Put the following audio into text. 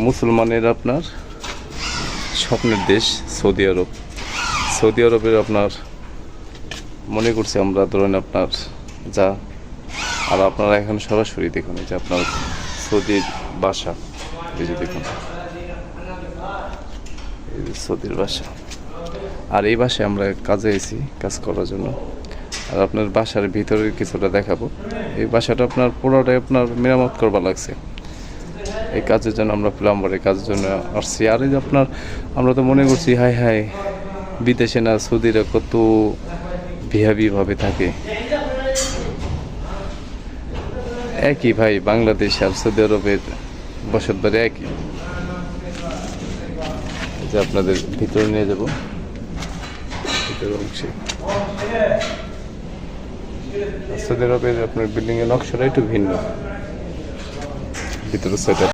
মুসলমানের আপনার স্বপ্নের দেশ সৌদি আরব। সৌদি আরবের আপনার মনে করছি আমরা ধরেন আপনার যা, আর আপনারা এখন সরাসরি দেখুন এই যে আপনার সৌদির বাসা, এই যে দেখুন এই যে সৌদির বাসা। আর এই বাসায় আমরা কাজে এসেছি কাজ করার জন্য। আর আপনার বাসার ভিতরের কিছুটা দেখাবো। এই বাসাটা আপনার পুরোটাই আপনার মেরামত করবা লাগছে। এই কাজের জন্য আমরা প্লাম্বারের কাজের জন্য আসছি। আর এই যে আপনার আমরা তো মনে করছি হাই হাই বিদেশে না সৌদিরা কত ভিআইপিভাবে থাকে। একই ভাই, বাংলাদেশ আর সৌদি আরবের বসত বাড়ি একই। যে আপনাদের ভিতরে নিয়ে যাব, ভিতরে অংশে সৌদি আরবের আপনার বিল্ডিং এর নকশাটা একটু ভিন্ন, ভিতরে সেটা